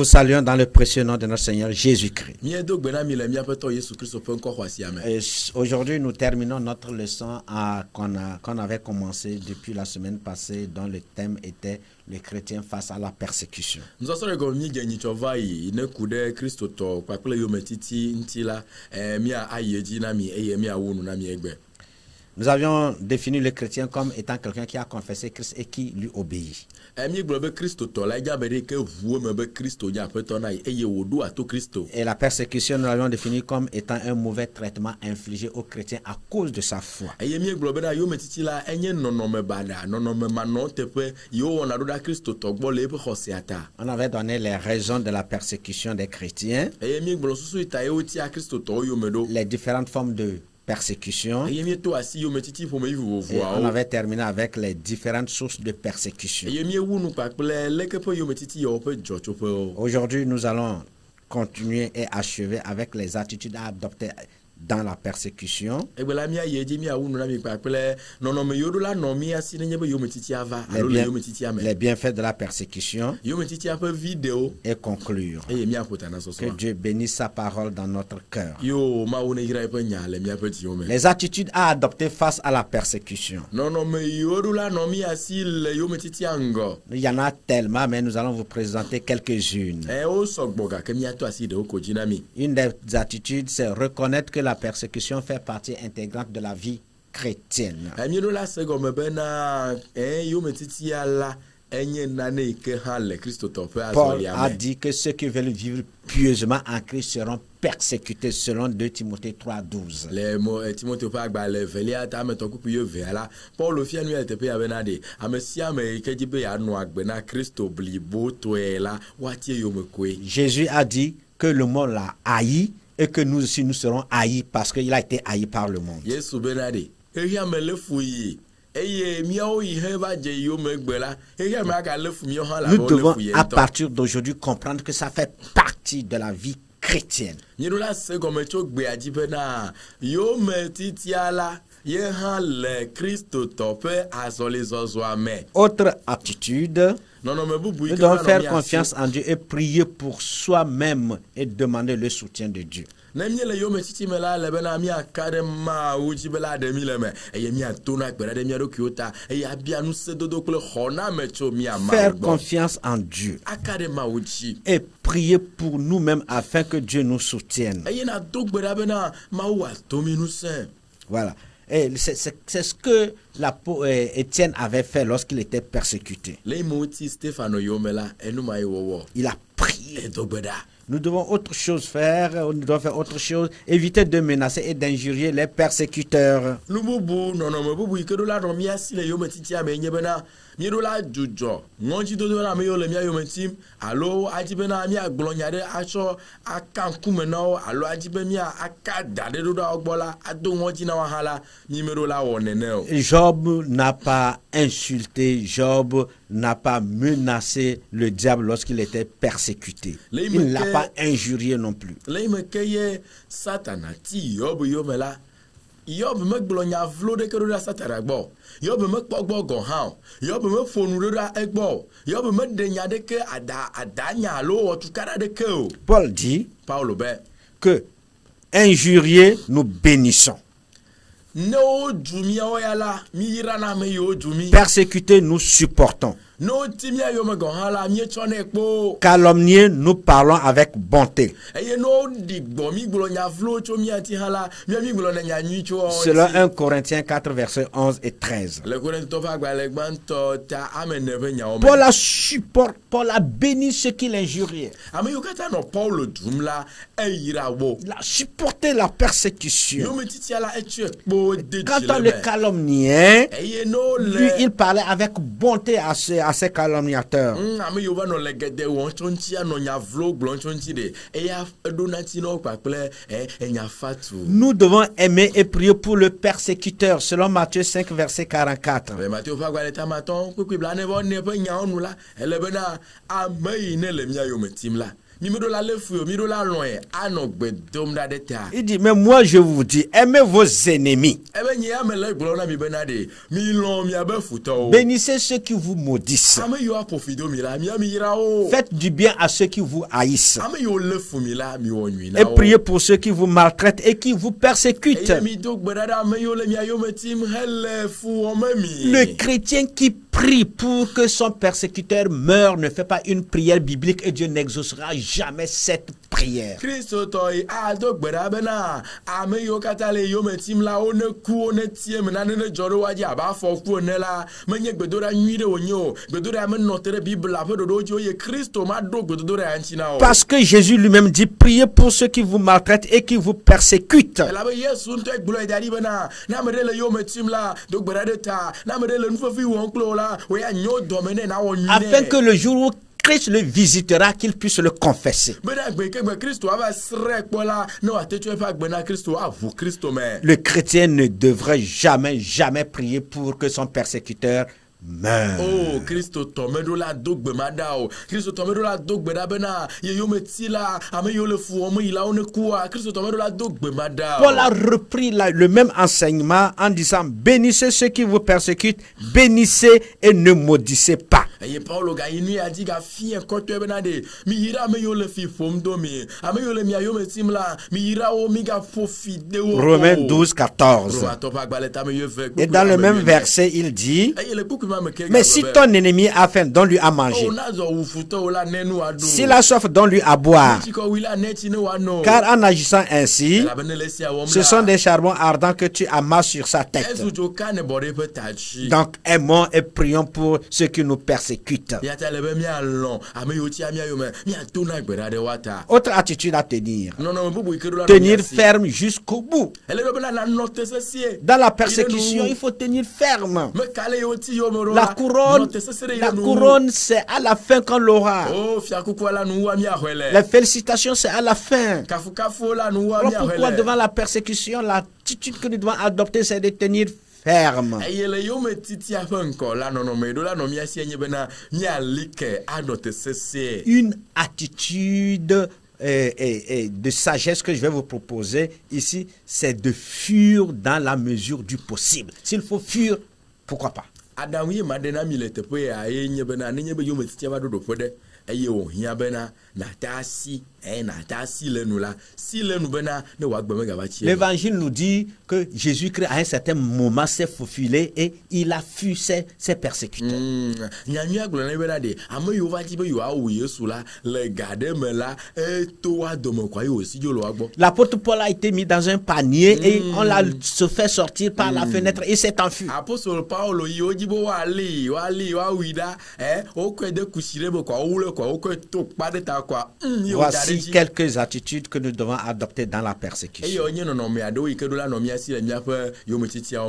vous saluons dans le précieux nom de notre Seigneur Jésus-Christ. Aujourd'hui, nous terminons notre leçon qu'on avait commencé depuis la semaine passée, dont le thème était le chrétien face à la persécution. Nous avions défini le chrétien comme étant quelqu'un qui a confessé Christ et qui lui obéit. Et la persécution, nous l'avions définie comme étant un mauvais traitement infligé aux chrétiens à cause de sa foi. On avait donné les raisons de la persécution des chrétiens, les différentes formes de persécution, et on avait terminé avec les différentes sources de persécution. Aujourd'hui, nous allons continuer et achever avec les attitudes à adopter dans la persécution. Les bienfaits de la persécution et conclure. Que Dieu bénisse sa parole dans notre cœur. Les attitudes à adopter face à la persécution. Il y en a tellement, mais nous allons vous présenter quelques-unes. Une des attitudes, c'est reconnaître que la persécution fait partie intégrante de la vie chrétienne. Paul a dit que ceux qui veulent vivre pieusement en Christ seront persécutés selon 2 Timothée 3:12. Jésus a dit que le monde l'a haï et que nous aussi nous serons haïs parce qu'il a été haï par le monde. Nous devons à partir d'aujourd'hui comprendre que ça fait partie de la vie chrétienne. Autre attitude, nous devons faire confiance en Dieu et prier pour soi-même et demander le soutien de Dieu. Faire confiance en Dieu et prier pour nous-mêmes afin que Dieu nous soutienne. Voilà. C'est ce que Étienne avait fait lorsqu'il était persécuté. Il a prié. Nous devons autre chose faire, nous devons faire autre chose, éviter de menacer et d'injurier les persécuteurs. Job n'a pas insulté, Job n'a pas menacé le diable lorsqu'il était persécuté. Il ne l'a pas injurié non plus. Paul dit que injurier, nous bénissons. Persécuter, nous supportons. Calomnier, nous parlons avec bonté. Selon 1 Corinthiens 4, versets 11 et 13. Paul a béni ceux qui l'injuriaient. Il a supporté la persécution. Quand on le calomniait, lui, il parlait avec bonté à ses calomniateurs. Nous devons aimer et prier pour le persécuteur, selon Matthieu 5, verset 44. Il dit, mais moi je vous dis, aimez vos ennemis. Bénissez ceux qui vous maudissent. Faites du bien à ceux qui vous haïssent. Et priez pour ceux qui vous maltraitent et qui vous persécutent. Le chrétien qui prie pour que son persécuteur meure ne fait pas une prière biblique et Dieu n'exaucera jamais cette prière. Parce que Jésus lui-même dit, priez pour ceux qui vous maltraitent et qui vous persécutent. Afin que le jour où Christ le visitera, qu'il puisse le confesser. Le chrétien ne devrait jamais prier pour que son persécuteur meurt. Oh, Christo tomedola dogbe madao. Christo tomedola dogbe dabena. Yeyometila ameyole fuomo ila onekua. Christo tomedola dogbe madao. Paul a repris le même enseignement en disant, bénissez ceux qui vous persécutent, bénissez et ne maudissez pas. Et Paulo gaini a dit ga fi enkoto benade. Mi ira ameyole fi fomdo mi. Ameyole mi ayometimla. Mi ira o mi ga fofi de o. Romains 12, 14. Et dans le même verset, il dit, mais si ton ennemi a faim, donne-lui à manger. S'il a soif, donne-lui à boire. Car en agissant ainsi, ce sont des charbons ardents que tu amasses sur sa tête. Donc aimons et prions pour ceux qui nous persécutent. Autre attitude à tenir. Tenir ferme jusqu'au bout. Dans la persécution, il faut tenir ferme. La couronne, c'est à la fin qu'on l'aura. Les félicitations, c'est à la fin. Alors pourquoi devant la persécution, l'attitude que nous devons adopter, c'est de tenir ferme. Une attitude de sagesse que je vais vous proposer ici, c'est de fuir dans la mesure du possible. S'il faut fuir, pourquoi pas? L'évangile nous dit que Jésus-Christ à un certain moment s'est faufilé et il a fui ses persécuteurs. L'apôtre Paul a été mis dans un panier et on l'a se fait sortir par la fenêtre et s'est enfui. Voici quelques attitudes que nous devons adopter dans la persécution.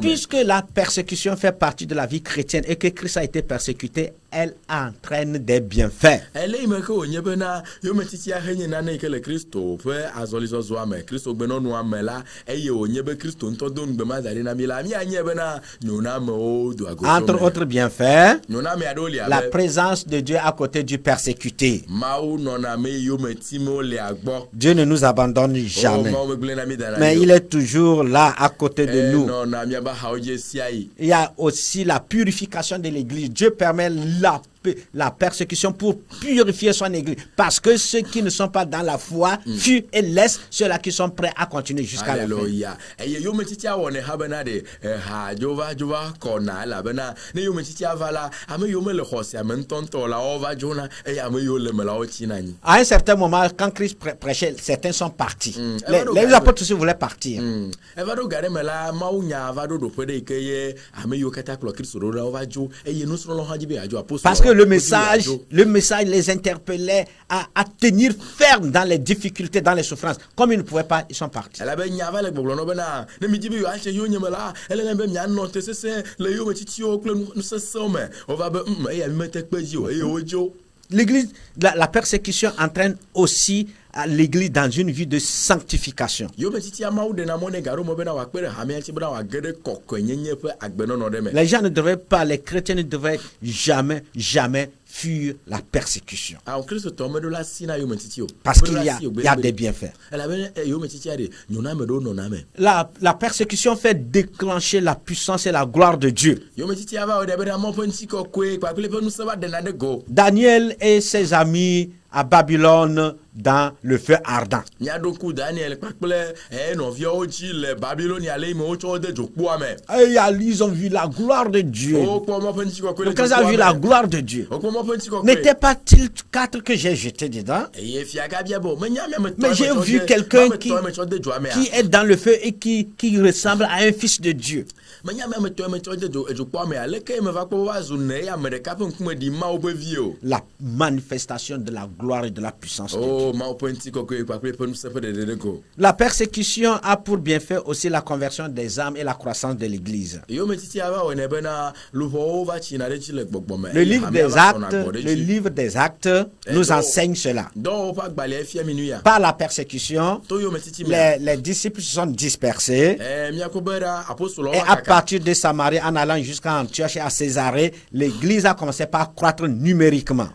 Puisque la persécution fait partie de la vie chrétienne et que Christ a été persécuté, elle entraîne des bienfaits. Entre autres bienfaits, la présence de Dieu à côté du persécuté. Dieu ne nous abandonne jamais, mais il est toujours là à côté de nous. Il y a aussi la purification de l'Église. Dieu permet la persécution pour purifier son église, parce que ceux qui ne sont pas dans la foi fuient et laissent ceux-là qui sont prêts à continuer jusqu'à la fin. À un certain moment, quand Christ prêchait, certains sont partis. Les apôtres aussi voulaient partir. Parce que le message les interpellait à tenir ferme dans les difficultés, dans les souffrances. Comme ils ne pouvaient pas, ils sont partis. L'église, la persécution entraîne aussi l'église dans une vie de sanctification. Les gens ne devraient pas, les chrétiens ne devraient jamais fuir la persécution. Parce qu'il y a des bienfaits. La persécution fait déclencher la puissance et la gloire de Dieu. Daniel et ses amis à Babylone dans le feu ardent. Ils ont vu la gloire de Dieu. Donc, quand ils ont vu la gloire de Dieu, n'était pas-il 4 que j'ai jeté dedans? Mais j'ai vu quelqu'un qui est dans le feu et qui ressemble à un fils de Dieu. La manifestation de la gloire et de la puissance de Dieu. La persécution a pour bienfait aussi la conversion des âmes et la croissance de l'Église. Le livre des Actes nous enseigne cela. Par la persécution, les disciples se sont dispersés et à partir de Samarie en allant jusqu'à Antioche et à Césarée, l'Église a commencé par croître numériquement.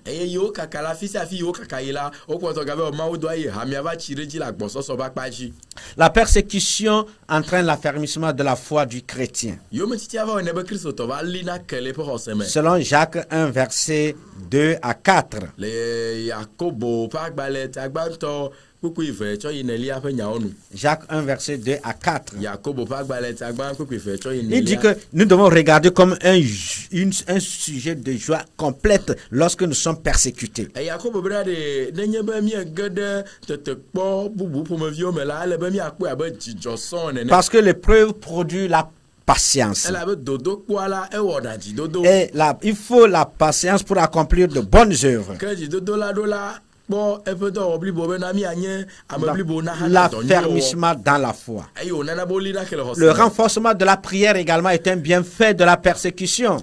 La persécution entraîne l'affermissement de la foi du chrétien. Selon Jacques 1, verset 2 à 4. Jacques 1, verset 2 à 4. Il dit que nous devons regarder comme un sujet de joie complète lorsque nous sommes persécutés. Parce que l'épreuve produit la patience. Et il faut la patience pour accomplir de bonnes œuvres. L'affermissement dans la foi. Le renforcement de la prière également est un bienfait de la persécution.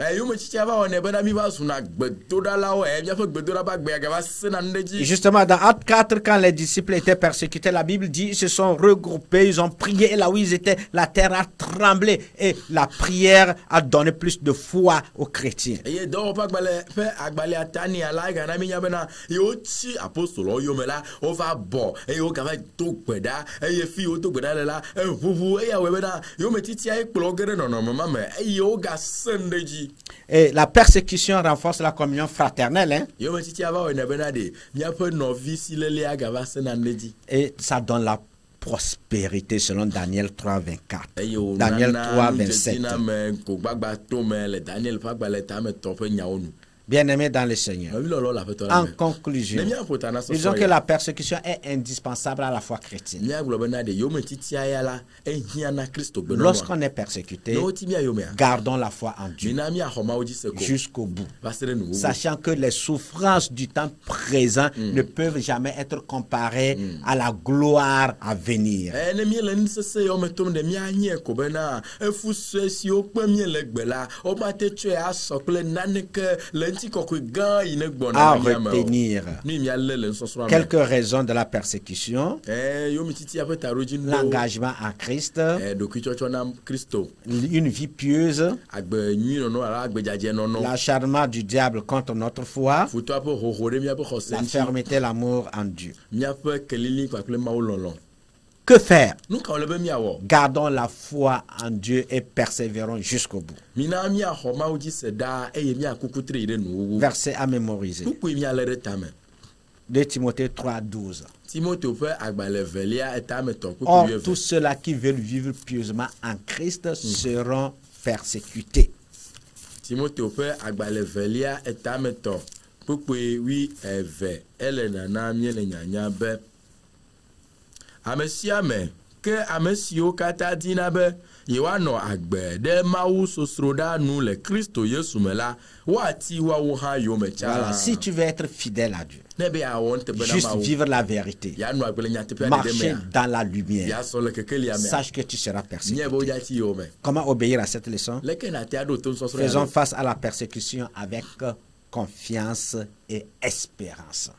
Justement, dans Actes 4, quand les disciples étaient persécutés, la Bible dit qu'ils se sont regroupés, ils ont prié, et là où ils étaient, la terre a tremblé et la prière a donné plus de foi aux chrétiens. Et la persécution renforce la communion fraternelle. Hein? Et ça donne la prospérité selon Daniel 3, 24. Daniel 3, 27. Bien-aimés dans le Seigneur, en conclusion, disons que la persécution est indispensable à la foi chrétienne. Lorsqu'on est persécuté, gardons la foi en Dieu jusqu'au bout, sachant que les souffrances du temps présent ne peuvent jamais être comparées à la gloire à venir. À retenir quelques raisons de la persécution: l'engagement en Christ, une vie pieuse, l'acharnement du diable contre notre foi, la fermeté, l'amour en Dieu. Que faire? Gardons la foi en Dieu et persévérons jusqu'au bout. Verset à mémoriser. 2 Timothée 3, 12. Or, tous ceux-là qui veulent vivre pieusement en Christ seront persécutés. Voilà, si tu veux être fidèle à Dieu, juste vivre la vérité, marcher dans la lumière, sache que tu seras persécuté. Comment obéir à cette leçon? Faisons face à la persécution avec confiance et espérance.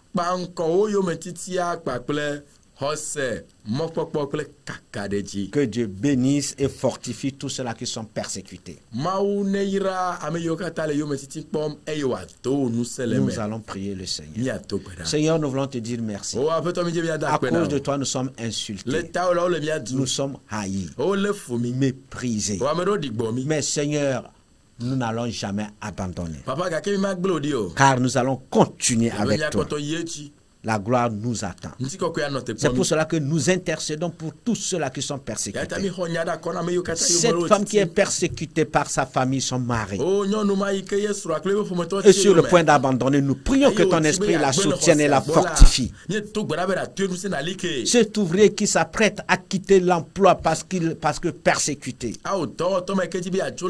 Que Dieu bénisse et fortifie tous ceux-là qui sont persécutés. Nous allons prier le Seigneur. Seigneur, nous voulons te dire merci. À cause de toi, nous sommes insultés. Nous sommes haïs, méprisés. Mais Seigneur, nous n'allons jamais abandonner. Car nous allons continuer avec toi. La gloire nous attend. C'est pour cela que nous intercédons pour tous ceux-là qui sont persécutés. Cette femme qui est persécutée par sa famille, son mari, et sur le point d'abandonner, nous prions que ton esprit la soutienne et la fortifie. Cet ouvrier qui s'apprête à quitter l'emploi parce que persécuté,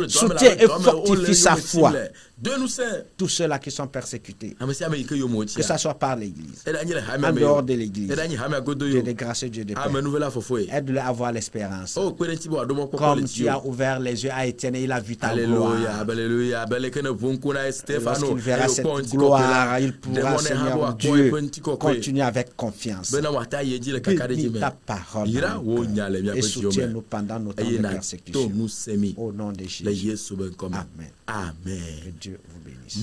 soutiens et fortifie sa foi. Tous ceux-là qui sont persécutés, que ce soit par l'Église, en dehors de l'Église, Dieu de grâce et Dieu de paix, aide-le à avoir l'espérance. Comme tu as ouvert les yeux à Étienne, il a vu ta gloire. Lorsqu'il verra cette gloire, il pourra, Seigneur Dieu, continuer avec confiance. Bénis ta parole et soutiens-nous pendant nos temps de persécution. Au nom de Jésus. Amen. Amen. Que Dieu vous bénisse.